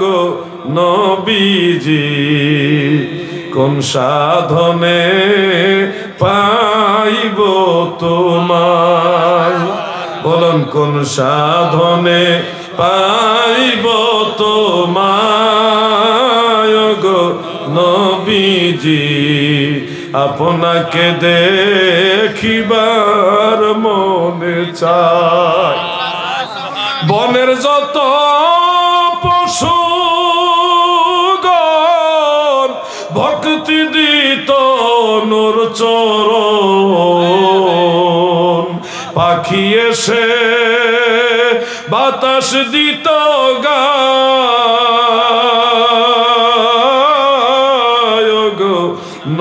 গো নবীজি, কোন সাধনে পাইব তোমায়, বলুন কোন সাধনে পাইব তোমায় গো নবীজি, আপনাকে দেখিবার মনে চায়। বনের যত সুগন ভক্তি দিত নূর চরণ পাখি এসে বাতাস দিত গায়গ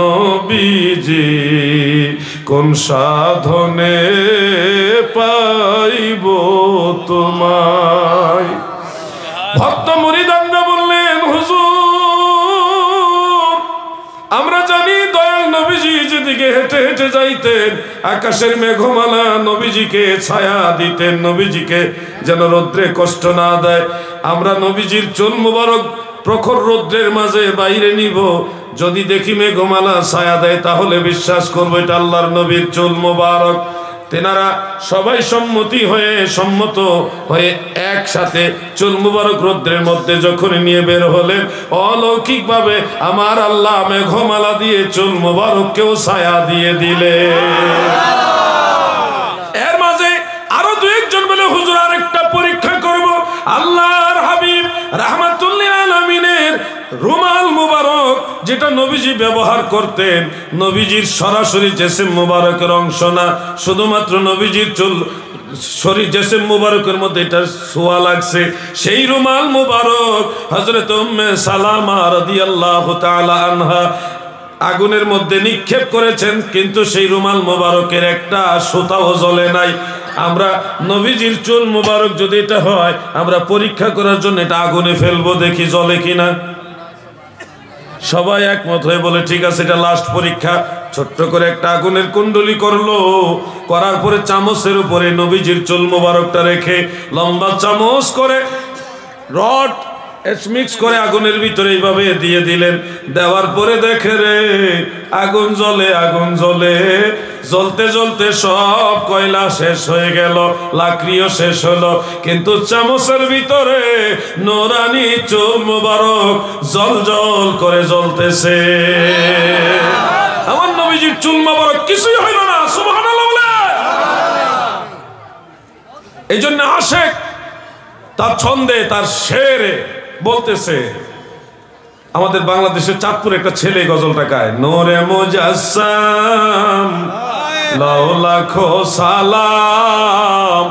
নবীজি কোন সাধনে পাইব তোমায়। ভক্ত মুরিদানরা বললেন হুজুর আমরা জানি দয়াল নবীজি যেদিকে হেঁটে হেঁটে যাইতেন আকাশের মেঘমালা নবীজিকে ছায়া দিতেন, নবীজিকে যেন রৌদ্রে কষ্ট না দেয়। আমরা নবীজির চুল মুবারক প্রখর রৌদ্রের মাঝে বাইরে নিব, যদি দেখি মেঘমালা ছায়া দেয় তাহলে বিশ্বাস করবো এটা আল্লাহর নবীর চুল মুবারক। তেনারা সবাই সম্মত হয়ে একসাথে চুল মুবারক রৌদ্রের মধ্যে যখন নিয়ে বের হলেন অলৌকিকভাবে আমার আল্লাহ মেঘমালা দিয়ে চুল মুবারককেও ছায়া দিয়ে দিলে। এর মাঝে আরো দু একজন বলে হুজুর আরেকটা পরীক্ষা করব। আল্লাহর হাবিব রাহমাতুল্লিল আলামিনের রুমাল মুবারক যেটা নবীজি ব্যবহার করতেন, নবীজির সরাসরি জেসিম মুবারকের অংশ না, শুধুমাত্র নবীজির চুল শরীর জেসিম মুবারকের মধ্যে এটা ছোঁয়া লাগছে। সেই রুমাল মুবারক হযরত উম্মে সালামা রাদিয়াল্লাহু তাআলা আনহা আগুনের মধ্যে নিক্ষেপ করেছেন, কিন্তু সেই রুমাল মুবারকের একটা সুতাও জ্বলে নাই। আমরা নবীজির চুল মুবারক যদি এটা হয় আমরা পরীক্ষা করার জন্য এটা আগুনে ফেলবো, দেখি জ্বলে কিনা। সবাই একমত হয়ে বলে ঠিক আছে এটা লাস্ট পরীক্ষা। ছোট্ট করে একটা আগুনের কুণ্ডলি করলো, করার পরে চামচের উপরে নবীজির চুল মুবারকটা রেখে লম্বা চামচ করে রড মিক্স করে আগুনের ভিতরে এইভাবে দিয়ে দিলেন। দেওয়ার পরে দেখে রে আগুন জ্বলে, আগুন জ্বলে, জ্বলতে জ্বলতে সব কয়লা শেষ হয়ে গেল, লাকড়িও শেষ হলো, কিন্তু চামচের ভিতরে নোরানি চুল মুবারক জল জল করে জ্বলতেছে। আমার নবীজির চুল মুবারক কিছুই হইল না, সুবহানাল্লাহ বলে। এই জন্য আশেক তার ছন্দে তার শেরে বলতেছে, আমাদের বাংলাদেশের চাঁদপুরে একটা ছেলে গজলটা গায়, নোরে মুজাসসাম লাও লাখো সালাম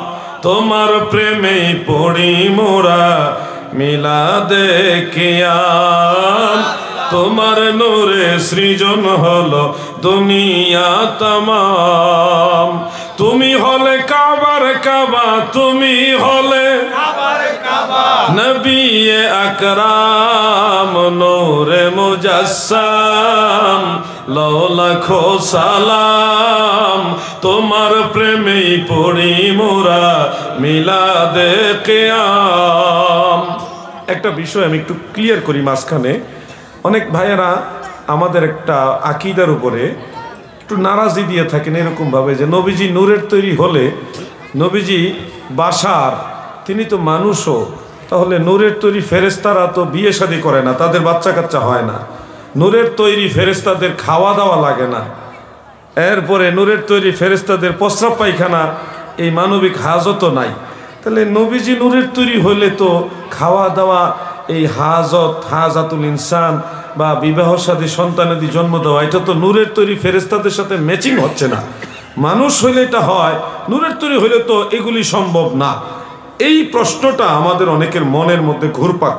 তোমার প্রেমে পড়ি মোরা মিলাদে কিয়াম, তোমার নূরে সৃজন হলো দুনিয়া তামাম। তুমি হলে কাবার কাবা, তুমি হলে নবী আকরাম, নূরে মুজাসসাম লাও লাখো সালাম তোমার প্রেমেই পড়ি মোরা মিলাদে কিয়াম। একটা বিষয় আমি একটু ক্লিয়ার করি মাঝখানে। অনেক ভাইয়েরা আমাদের একটা আকীদার উপরে একটু নারাজি দিয়ে থাকেন এরকম ভাবে যে নবীজি নূরের তৈরি হলে নবীজি বাশার, তিনি তো মানুষও, তাহলে নূরের তৈরি ফেরেশতারা তো বিয়ে শাদী করে না, তাদের বাচ্চা কাচ্চা হয় না। নূরের তৈরি ফেরেশতাদের খাওয়া দাওয়া লাগে না। এরপরে নূরের তৈরি ফেরেশতাদের প্রস্রাব পায়খানা এই মানবিক হাজতও নাই। তাহলে নবীজি নূরের তৈরি হলে তো খাওয়া দাওয়া এই হাজাতুল ইনসান বা বিবাহ শাদী সন্তানাদি জন্ম দেওয়া এটা তো নূরের তৈরি ফেরেশতাদের সাথে ম্যাচিং হচ্ছে না। মানুষ হইলে এটা হয়, নূরের তৈরি হইলে তো এগুলি সম্ভব না। এই প্রশ্নটা আমাদের অনেকের মনের মধ্যে ঘুরপাক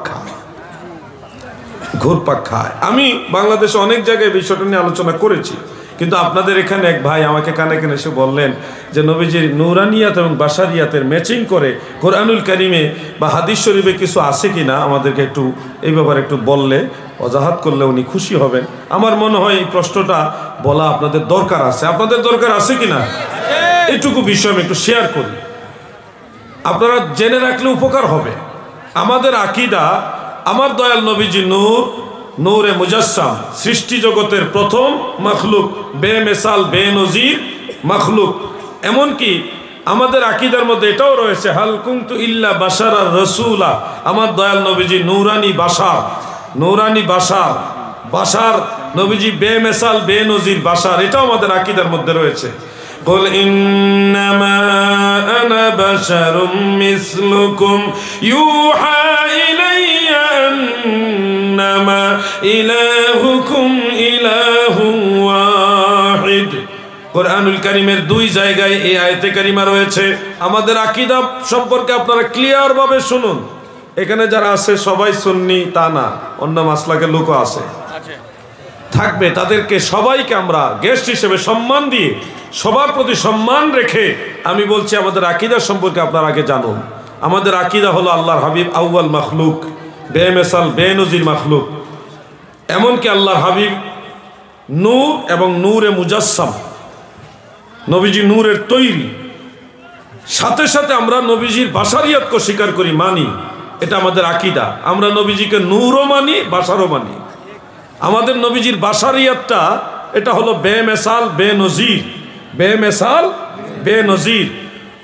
খায়। আমি বাংলাদেশে অনেক জায়গায় বিষয়টা নিয়ে আলোচনা করেছি, কিন্তু আপনাদের এখানে এক ভাই আমাকে কানে কানে এসে বললেন যে নবীজির নূরানিয়াত এবং বাশারিয়াতের ম্যাচিং করে কোরআনুল কারিমে বা হাদিস শরীফে কিছু আছে কিনা আমাদেরকে একটু এই ব্যাপারে একটু বললে, অজাহাত করলে উনি খুশি হবেন। আমার মনে হয় এই প্রশ্নটা বলা আপনাদের দরকার আছে। আপনাদের দরকার আছে কিনা এইটুকু বিষয় আমি একটু শেয়ার করি, আপনারা জেনে রাখলে উপকার হবে। আমাদের আকীদা, আমার দয়াল নবীজি নূরে মুজাসসাম, সৃষ্টি জগতের প্রথম মখলুক, বেমিসাল বেনজির মখলুক। এমনকি আমাদের আকীদার মধ্যে এটাও রয়েছে হাল কুনতু ইল্লা বাশারার রাসূলা, আমার দয়াল নবীজি নূরানি বাশার, নূরানি বাশার নবীজি বেমিসাল বেনজির বাশার, এটাও আমাদের আকীদার মধ্যে রয়েছে। قل إنما أنا بشر مثلكم يوحى إلي ইলাহুকুম ইলাহুন ওয়াহিদ। কোরআনুল কারীমের দুই জায়গায় এই আয়াতে কারিমা রয়েছে। আমাদের আকীদা সম্পর্কে আপনারা ক্লিয়ার ভাবে শুনুন। এখানে যারা আছে সবাই সুন্নি তা না, অন্য মাসলাকের লোকও আছে, থাকবে। তাদেরকে সবাইকে আমরা গেস্ট হিসেবে সম্মান দিয়ে সবার প্রতি সম্মান রেখে আমি বলছি আমাদের আকীদা সম্পর্কে আপনারা আগে জানুন। আমাদের আকীদা হলো আল্লাহর হাবিব আউয়াল মাখলুক, বেমিসাল বেনজির মাখলুক। এমনকি আল্লাহর হাবিব নূর এবং নূরে মুজাসসাম, নবীজি নূরের তৈরি। সাথে সাথে আমরা নবীজির বাশারিয়াতকে স্বীকার করি, মানি। এটা আমাদের আকীদা। আমরা নবীজিকে নূরও মানি, বাশারও মানি। আমাদের নবীজির বাশারিয়াতটা এটা হলো বেমিসাল বেনজির, বেমিসাল বেনজির।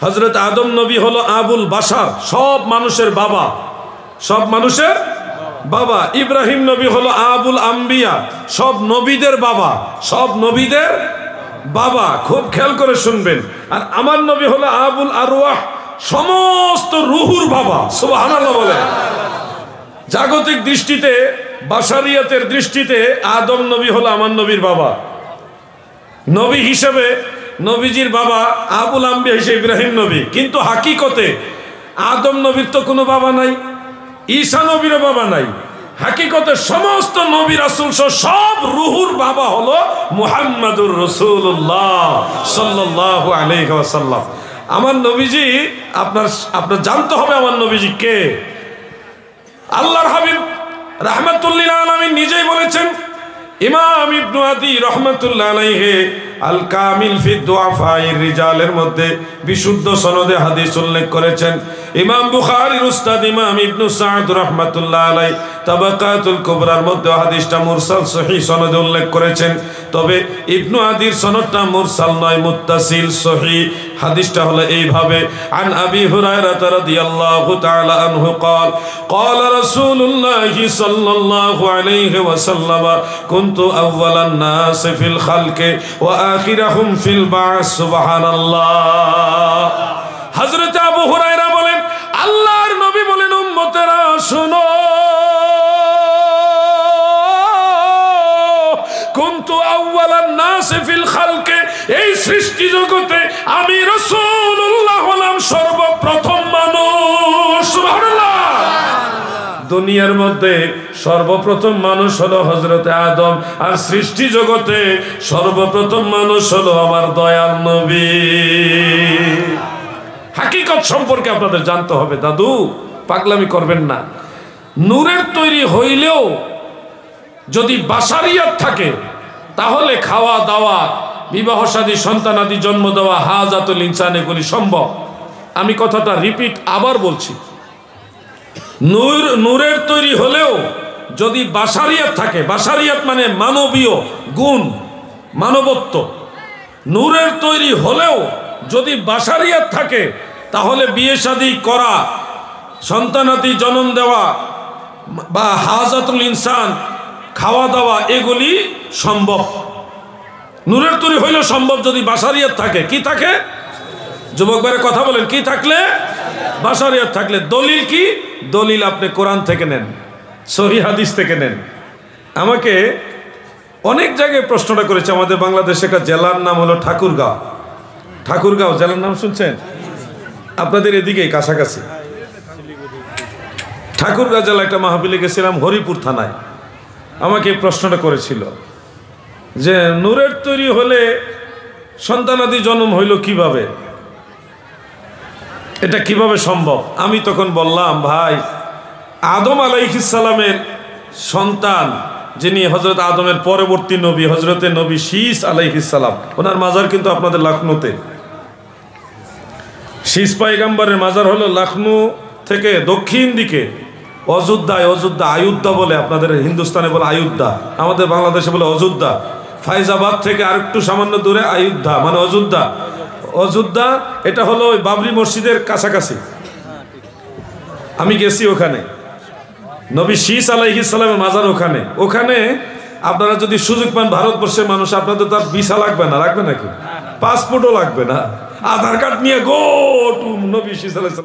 হযরত আদম নবী হলো আবুল বাশার, সব মানুষের বাবা, সব মানুষের বাবা। ইব্রাহিম নবী হলো আবুল আম্বিয়া, সব নবীদের বাবা, সব নবীদের বাবা। খুব খেয়াল করে শুনবেন। আর আমার নবী হলো আবুল আরওয়াহ, সমস্ত রুহুর বাবা। সুবহানাল্লাহ বলে। জাগতিক দৃষ্টিতে, বাশারিয়াতের দৃষ্টিতে আদম নবী হলো আমার নবীর বাবা। নবী হিসেবে নবীজির বাবা আবুল আম্বিয়া হিসেবে ইব্রাহিম নবী। কিন্তু হাকিকতে আদম নবীর তো কোনো বাবা নাই, ঈসা নবীরও বাবা নাই। হাকিকতে সমস্ত নবী রাসূল সব রুহুর বাবা হলো মুহাম্মাদুর রাসূলুল্লাহ সাল্লাল্লাহু আলাইহি ওয়াসাল্লাম। আমার নবীজি আপনার জানতে হবে আমার নবীজি কে। আল্লাহর হাবিব রাহমাতুল্লিল আলামিন নিজেই বলেছেন, ইমাম ইবনে আদি রাহমাতুল্লাহ আলাইহি আল কামিল ফি দুআফাইর রিজালের মধ্যে বিশুদ্ধ সনদে হাদিস উল্লেখ করেছেন। ইমাম বুখারীর উস্তাদ ইমাম ইবনে সাদ রাহমাতুল্লাহ আলাইহি তাবাকাতুল কুবরার মধ্যে হাদিসটা মুরসাল সহিহ সনদে উল্লেখ করেছেন। তবে ইবনে আদির সনদটা মুরসাল নয়, মুত্তাসিল সহিহ। হাদিসটা হলো এইভাবে, আন আবি হুরায়রা রাদিয়াল্লাহু তাআলা আনহু قال قال رسول الله صلى الله عليه وسلم كنت اول الناس في الخلق واخرهم في البعث سبحان الله। হযরত আবু হুরায়রা বলেন, আল্লাহর নবী বলেন, উম্মতেরা শুনো, কুনতু আউওয়ালান নাস ফিল খালকে, এই সৃষ্টি জগতে আমি রাসূলুল্লাহ হলাম সর্বপ্রথম মানুষ। সুবহানাল্লাহ। দুনিয়ার মধ্যে সর্বপ্রথম মানুষ হলো হযরত আদম, আর সৃষ্টি জগতে সর্বপ্রথম মানুষ হলো আমার দয়াল নবী। হাকিকত সম্পর্কে আপনাদের জানতে হবে দাদু, পাগলামি করবেন না। নূরের তৈরি হইলেও যদি বাশারিয়াত থাকে তাহলে খাওয়া দাওয়া, বিবাহ শাদী, সন্তানাদি জন্ম দেওয়া, হাজাতুল ইনসান, এগুলি সম্ভব। আমি কথাটা রিপিট আবার বলছি, নূরের তৈরি হলেও যদি বাশারিয়াত থাকে, বাশারিয়াত মানে মানবীয় গুণ, মানবত্ব। নূরের তৈরি হলেও যদি বাশারিয়াত থাকে তাহলে বিয়ে শাদী করা, সন্তানাদি জন্ম দেওয়া বা হাজাতুল ইনসান, খাওয়া দাওয়া, এগুলি সম্ভব। নূরের তৈরি হইলেও সম্ভব যদি বাশারিয়াত থাকে। কি থাকে? যুবক ভাইরা কথা বলেন, কি থাকলে? বাশারিয়াত থাকলে। দলিল কি? দলিল আপনি কোরআন থেকে নেন, সহিহ হাদিস থেকে নেন। আমাকে অনেক জায়গায় প্রশ্নটা করেছে। আমাদের বাংলাদেশে একটা জেলার নাম হলো ঠাকুরগাঁও। ঠাকুরগাঁও জেলার নাম শুনছেন? আপনাদের এদিকেই কাছাকাছি। ঠাকুরগাঁও জেলা একটা মাহফিলে গেছিলাম, হরিপুর থানায়। আমাকে প্রশ্নটা করেছিল যে নূরের তৈরি হলে সন্তানাদি জন্ম হইল কিভাবে, এটা কিভাবে সম্ভব? আমি তখন বললাম, ভাই, আদম আলাইহিস সালামের সন্তান যিনি হযরত আদমের পরবর্তী নবী, হযরতে নবী শীস আলাইহিস সালাম, ওনার মাজার কিন্তু আপনাদের লখনউতে। শীস পয়গম্বরের মাজার হলো লখনউ থেকে দক্ষিণ দিকে অযোধ্যায়, আয়োধ্যা বলে আপনাদের হিন্দুস্তানে বলে আয়োধ্যা, আমাদের বাংলাদেশে বলে অযোধ্যা। ফাইজাবাদ থেকে আর একটু সামান্য দূরে আয়োধ্যা মানে অযোধ্যা। অযোধ্যা এটা হলো ওই বাবরি মসজিদের কাছাকাছি। আমি গেছি ওখানে, নবী শীস আলাইহিস সালামের মাজার ওখানে। ওখানে আপনারা যদি সুযোগ পান, ভারতবর্ষের মানুষ, আপনাদের তার ভিসা লাগবে না, লাগবে নাকি? পাসপোর্টও লাগবে না, আধার কার্ড নিয়ে গো টু নবী শীস আলাইহিস সালাম।